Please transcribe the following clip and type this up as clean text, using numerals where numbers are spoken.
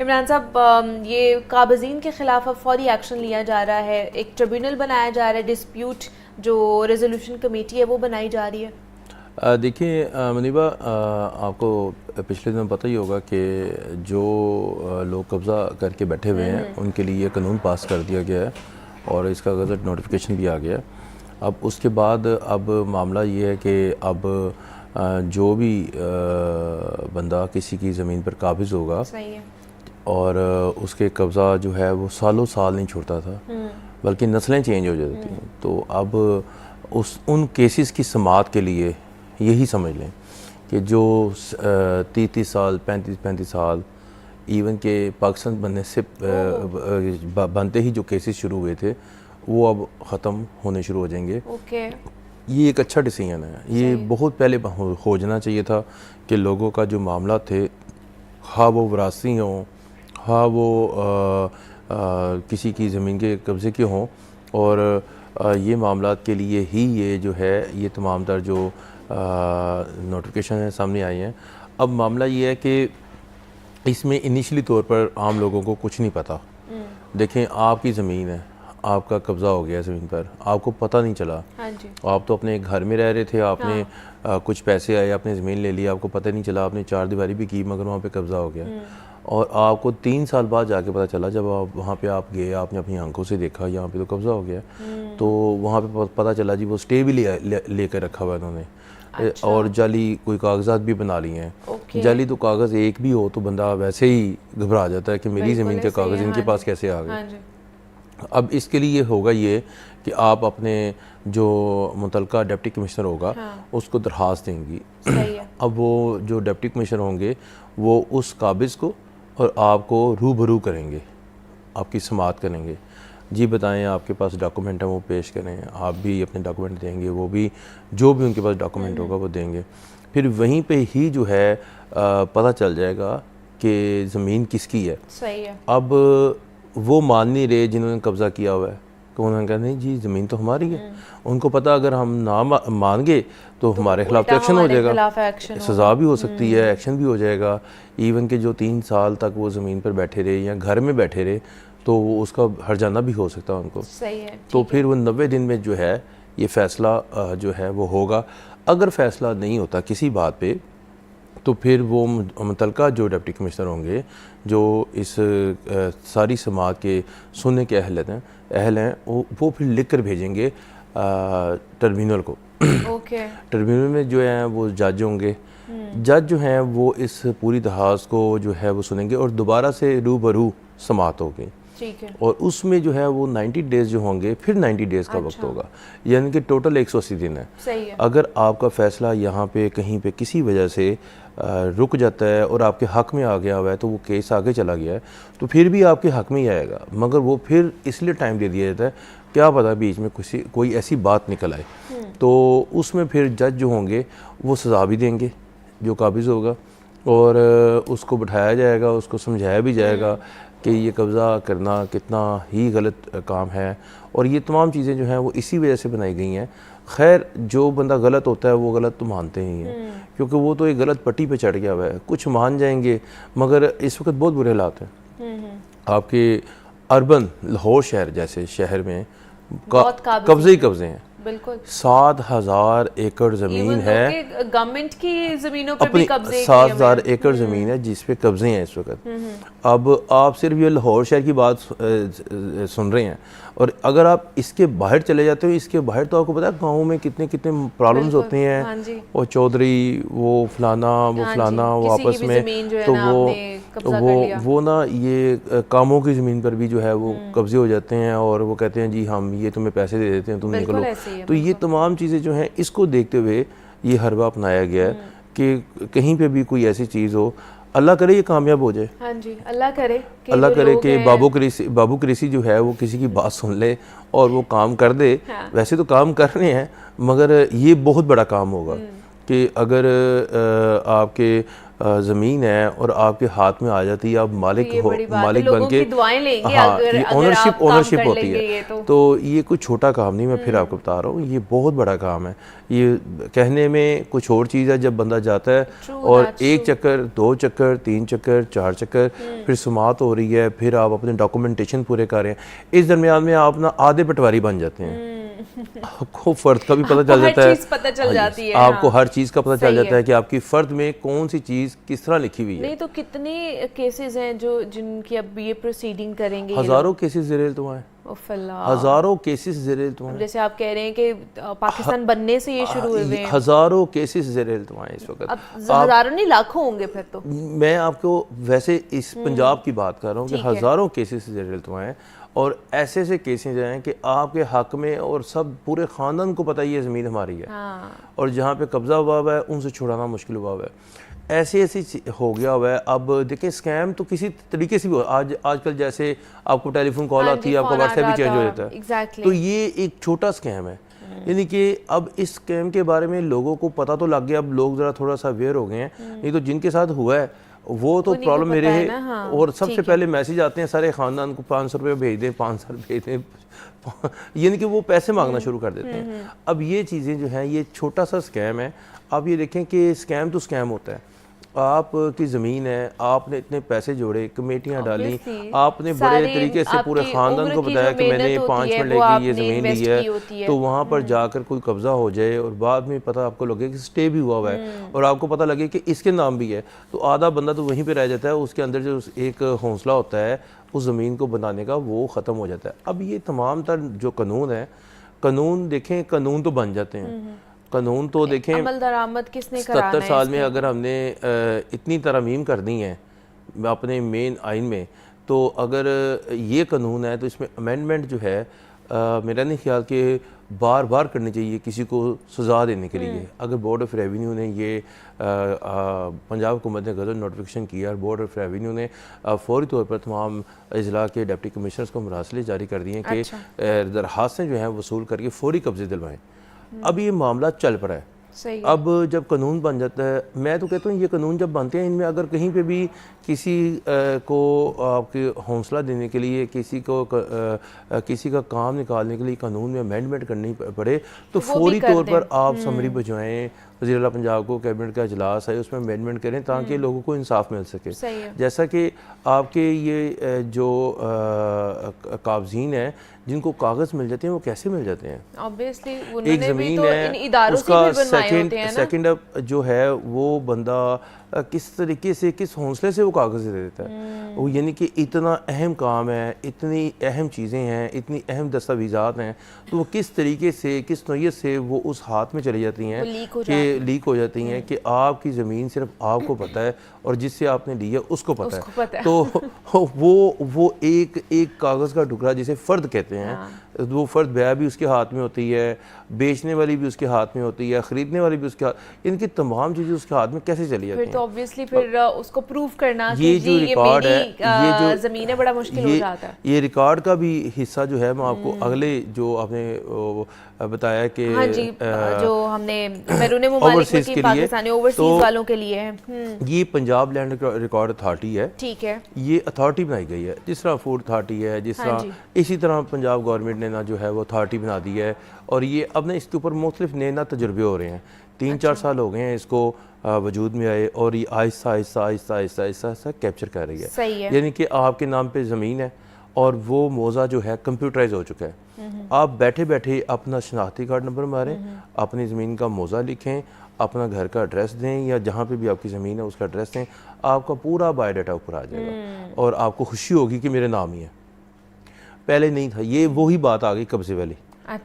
इमरान साहब, ये काबज़ीन के ख़िलाफ़ अब फौरी एक्शन लिया जा रहा है, एक ट्रिब्यूनल बनाया जा रहा है, डिस्प्यूट जो रेजोल्यूशन कमेटी है वो बनाई जा रही है। देखिए मुनीबा, आपको पिछले दिनों पता ही होगा कि जो लोग कब्ज़ा करके बैठे हुए हैं उनके लिए कानून पास कर दिया गया है और इसका गज़ट नोटिफिकेशन भी आ गया है। अब उसके बाद अब मामला ये है कि अब जो भी बंदा किसी की ज़मीन पर काबिज़ होगा, सही है, और उसके कब्ज़ा जो है वो सालों साल नहीं छोड़ता था, बल्कि नस्लें चेंज हो जाती हैं। तो अब उन केसेस की समाअत के लिए यही समझ लें कि जो 30-30 साल 35-35 साल इवन के पाकिस्तान बनने से बनते ही जो केसेस शुरू हुए थे वो अब ख़त्म होने शुरू हो जाएंगे। ओके, ये एक अच्छा डिसीजन है। ये बहुत पहले हो जाना चाहिए था कि लोगों का जो मामला थे, हाँ वो वरासी हों, हाँ वो किसी की ज़मीन के कब्ज़े के हों, और ये मामलात के लिए ही ये जो है ये तमाम तर जो नोटिफिकेशन है सामने आई हैं। अब मामला ये है कि इसमें इनिशियली तौर पर आम लोगों को कुछ नहीं पता। देखें, आपकी ज़मीन है, आपका कब्ज़ा हो गया ज़मीन पर, आपको पता नहीं चला। हाँ जी, आप तो अपने घर में रह रहे थे, आपने कुछ पैसे आए, आपने ज़मीन ले ली, आपको पता नहीं चला, आपने चार दीवारी भी की मगर वहाँ पे कब्ज़ा हो गया। और आपको 3 साल बाद जाके पता चला, जब आप वहाँ पे आप गए, आपने अपनी आंखों से देखा यहाँ पे तो कब्ज़ा हो गया। तो वहाँ पे पता चला जी वो स्टे भी लेकर रखा हुआ इन्होंने। अच्छा, और जाली कोई कागजात भी बना लिए हैं। जाली तो कागज़ एक भी हो तो बंदा वैसे ही घबरा जाता है कि मेरी ज़मीन के कागज़ इनके पास कैसे आ गए। हाँ जी, अब इसके लिए होगा ये कि आप अपने जो मुतलका डिप्टी कमिश्नर होगा उसको दरख्वास्त देंगी। सही है, अब वो जो डिप्टी कमिश्नर होंगे वो उस काबिज़ को और आपको रूबरू करेंगे, आपकी समाअत करेंगे। जी बताएं, आपके पास डॉक्यूमेंट है वो पेश करें, आप भी अपने डॉक्यूमेंट देंगे, वो भी जो भी उनके पास डॉक्यूमेंट होगा वो देंगे। फिर वहीं पे ही जो है पता चल जाएगा कि ज़मीन किसकी है। सही है, अब वो मान नहीं रहे जिन्होंने कब्ज़ा किया हुआ है, तो उन्होंने कहा नहीं जी ज़मीन तो हमारी है। उनको पता अगर हम ना मान गए तो हमारे खिलाफ तो एक्शन हो जाएगा, सज़ा भी हो सकती है, एक्शन भी हो जाएगा। इवन के जो 3 साल तक वो ज़मीन पर बैठे रहे या घर में बैठे रहे तो वो उसका हर्जाना भी हो सकता है उनको। सही है, तो फिर वो 90 दिन में जो है ये फ़ैसला जो है वो होगा। अगर फ़ैसला नहीं होता किसी बात पे तो फिर वो मुतलका जो डिप्टी कमिश्नर होंगे जो इस सारी समाअत के सुनने के अहल हैं वो फिर लिख कर भेजेंगे ट्रिब्यूनल को। ओके, ट्रिब्यूनल में जो है वो जज होंगे। जज जो हैं वो इस पूरी दरख्वास्त को जो है वो सुनेंगे और दोबारा से रूबरू समाअत होगी। ठीक है, और उसमें जो है वो 90 डेज़ जो होंगे फिर 90 डेज़ का वक्त होगा, यानी कि टोटल 180 दिन है। सही है, अगर आपका फ़ैसला यहाँ पे कहीं पे किसी वजह से रुक जाता है और आपके हक़ में आ गया हुआ है तो वो केस आगे चला गया है तो फिर भी आपके हक़ में ही आएगा, मगर वो फिर इसलिए टाइम दे दिया जाता है क्या पता बीच में कोई ऐसी बात निकल आए। तो उसमें फिर जज जो होंगे वो सज़ा भी देंगे जो काबिज़ होगा और उसको बिठाया जाएगा, उसको समझाया भी जाएगा कि ये कब्ज़ा करना कितना ही गलत काम है। और ये तमाम चीज़ें जो हैं वो इसी वजह से बनाई गई हैं। खैर जो बंदा गलत होता है वो गलत तो मानते ही हैं क्योंकि वो तो एक गलत पट्टी पे चढ़ गया हुआ है। कुछ मान जाएंगे मगर इस वक्त बहुत बुरे हालात हैं। आपके अर्बन लाहौर शहर जैसे शहर में कब्ज़े ही कब्ज़े हैं। बिल्कुल 7,000 एकड़ ज़मीन है, गवर्नमेंट की ज़मीनों पर अपनी भी कब्जे 7,000 एकड़ ज़मीन है जिस पे कब्जे हैं इस वक्त। अब आप सिर्फ ये लाहौर शहर की बात सुन रहे हैं और अगर आप इसके बाहर चले जाते हो, इसके बाहर तो आपको पता है गाँव में कितने कितने प्रॉब्लम्स होती हैं। हाँ जी, वो चौधरी वो फलाना वो आपस में तो वो ना ये कामों की ज़मीन पर भी जो है वो कब्जे हो जाते हैं और वो कहते हैं जी हम ये तुम्हें पैसे दे देते हैं तुम निकलो। तो ये तमाम चीज़ें जो हैं इसको देखते हुए ये हरबा अपनाया गया है कि कहीं पे भी कोई ऐसी चीज़ हो, अल्लाह करे ये कामयाब हो जाए। हाँ जी, अल्लाह करे कि बाबू कुरैशी जो है वो किसी की बात सुन ले और वो काम कर दे। वैसे तो काम कर रहे हैं मगर ये बहुत बड़ा काम होगा कि अगर आपके ज़मीन है और आपके हाथ में आ जाती है, आप मालिक ये हो, बड़ी बात है, मालिक लोगों बन के, की दुआएं लेंगे हाँ, अगर ये अगर आप काम ओनरशिप कर होती लेंगे है। ये तो ये कोई छोटा काम नहीं, मैं फिर आपको बता रहा हूँ, ये बहुत बड़ा काम है। ये कहने में कुछ और चीज़ है, जब बंदा जाता है True, और that's एक true. चक्कर, 2 चक्कर, 3 चक्कर, 4 चक्कर, फिर समात हो रही है, फिर आप अपने डॉक्यूमेंटेशन पूरे कर रहे हैं, इस दरमियान में आप ना आधे पटवारी बन जाते हैं। आपको फ़र्द का भी पता चल जाता है, हर चीज़ पता चल जाती है, आपको हाँ। हर चीज़ का पता चल सही जाता है कि आपकी फ़र्द में कौन सी चीज़ किस तरह लिखी हुई है। नहीं तो कितने केसेस हैं जो जिनकी अब ये प्रोसीडिंग करेंगे ये हज़ारों केसेस ज़ेर इल्तवा हैं, लोग? उफ़ अल्लाह। हज़ारों केसेस ज़ेर इल्तवा हैं, जैसे आप कह रहे हैं कि पाकिस्तान बनने से ये शुरू हुए हैं, हज़ारों केसेस ज़ेर इल्तवा हैं इस वक्त। अब हज़ारों नहीं लाखों होंगे फिर तो। मैं आपको वैसे इस पंजाब की बात कर रहा हूँ कि ठीक है। हज़ारों केसेस ज़ेर इल्तवा हैं, और ऐसे ऐसे केसेस हैं कि आपके हक में, और सब पूरे ख़ानदान को पता है ये ज़मीन हमारी है, हाँ। और जहाँ पे कब्ज़ा हुआ हुआ है उनसे छुड़ाना मुश्किल हुआ हुआ है। ऐसी ऐसी हो गया हुआ है। अब देखिए, स्कैम तो किसी तरीके से भी आजकल जैसे आपको टेलीफोन कॉल हाँ आती जी, है, आपका फोन आ व्हाट्सएप भी चेंज हो जाता, जाता है। एग्जैक्टली। तो ये एक छोटा स्कैम है, यानी कि अब इस स्कैम के बारे में लोगों को पता तो लग गया, अब लोग ज़रा थोड़ा सा अवेयर हो गए हैं, नहीं तो जिनके साथ हुआ है वो तो उन्हीं को प्रॉब्लम मेरे पता है है। ना, हाँ, और सबसे ठीक है। पहले मैसेज आते हैं सारे ख़ानदान को, 500 रुपये भेज दें, 500 भेज दें, यानी कि वो पैसे मांगना शुरू कर देते हैं। अब ये चीज़ें जो हैं, ये छोटा सा स्कैम है। आप ये देखें कि स्कैम तो स्कैम होता है। आपकी ज़मीन है, आपने इतने पैसे जोड़े, कमेटियाँ डाली, Obviously, आपने बड़े सारे तरीके से पूरे आपकी ख़ानदान उम्र को की बताया जो कि मैंने मेहनत 5 होती है, मिनट वो लेके ये आपने ज़मीन ली invest है, की होती है। तो वहाँ पर जाकर कोई कब्ज़ा हो जाए और बाद में पता आपको लगे कि स्टे भी हुआ है, और आपको पता लगे कि इसके नाम भी है, तो आधा बंदा तो वहीं पर रह जाता है। उसके अंदर जो एक हौसला होता है उस ज़मीन को बनाने का, वो ख़त्म हो जाता है। अब ये तमाम तर जो कानून है, कानून देखें, कानून तो बन जाते हैं, कानून तो देखें, अमल दरामद किसने कराना 77 है साल में इसके? अगर हमने इतनी तरमीम करनी है अपने मेन आइन में, तो अगर ये कानून है तो इसमें अमेंडमेंट जो है मेरा नहीं ख्याल कि बार बार करनी चाहिए किसी को सज़ा देने के लिए। अगर बोर्ड ऑफ रेवेन्यू ने ये पंजाब हुकूमत ने गज़ट नोटिफिकेशन किया और बोर्ड ऑफ रेवेन्यू ने फौरी तौर पर तमाम अजला के डिप्टी कमिश्नर्स को मरासले जारी कर दिए कि दरखास्तें जो हैं वसूल करके फौरी कब्जे दिलवाएँ। अब ये मामला चल पड़ा है। सही है। अब जब कानून बन जाता है, मैं तो कहता हूँ ये कानून जब बनते हैं, इनमें अगर कहीं पे भी किसी को आपके हौसला देने के लिए, किसी का काम निकालने के लिए कानून में अमेंडमेंट करनी पड़े, तो फौरी तौर पर आप समरी भिजवाएं, वज़ीर आला पंजाब को, कैबिनेट का इजलास है उसमें अमेंडमेंट करें ताकि लोगों को इंसाफ मिल सके। सही है। जैसा कि आपके ये जो कागज़ीन हैं जिनको कागज़ मिल जाते हैं, वो कैसे मिल जाते हैं? ऑब्वियसली एक उन्होंने भी ज़मीन तो इन है, इदारों से उसका भी बनवाए होते हैं ना। सेकंड जो है वो बंदा किस तरीके से, किस हौसले से वो कागज़ दे देता है, वो यानी कि इतना अहम काम है, इतनी अहम चीज़ें हैं, इतनी अहम दस्तावेज़ात हैं, तो वो किस तरीके से, किस नौयत से वो उस हाथ में चली जाती हैं कि लीक हो जाती हैं कि आपकी ज़मीन सिर्फ आपको पता है और जिससे आपने लिया उसको पता है। तो वो एक कागज़ का टुकड़ा जिसे फ़र्द कहते हैं, वो फ़र्द बया भी उसके हाथ में होती है, बेचने वाली भी उसके हाथ में होती है, ख़रीदने वाली भी उसके हाथ, इनकी तमाम चीज़ें उसके हाथ में कैसे चली जाती हैं? तो ऑब्वियसली फिर उसको प्रूव करना कि ये जो रिकॉर्ड है, ये जो ज़मीन है, बड़ा मुश्किल हो जाता है। ये रिकॉर्ड का भी हिस्सा जो है, मैं आपको अगले जो आपने बताया कि हाँ जी, जो हमने बैरूनी मुमालिक में की पाकिस्तानी ओवरसीज वालों के लिए है, ये पंजाब लैंड रिकॉर्ड अथॉरिटी है। ठीक है। ये अथॉरिटी बनाई गई है, जिस तरह फूड अथॉरिटी है, जिस तरह इसी तरह पंजाब गवर्नमेंट ने ना जो है वो अथॉरिटी बना दी है, और ये अब ना इसके ऊपर मुख्तलिफ नए ना तजुर्बे हो रहे हैं। 3-4 साल हो गए हैं इसको वजूद में आए, और ये आहिस्ता आहिस्ता आहिस्ता आहिस्ता आहिस्ता आहिस्ता कैप्चर कर रही है। सही है। यानी कि आपके नाम पे ज़मीन है और वो मौज़ा जो है कंप्यूटराइज हो चुका है। आप बैठे बैठे अपना शनाख्ती कार्ड नंबर मारें, अपनी ज़मीन का मौज़ा लिखें, अपना घर का एड्रेस दें या जहाँ पे भी आपकी ज़मीन है उसका एड्रेस दें, आपका पूरा बायोडाटा ऊपर आ जाएगा और आपको खुशी होगी कि मेरे नाम ही है। पहले नहीं था, ये वही बात आ गई कब्ज़े वाली। अच्छा।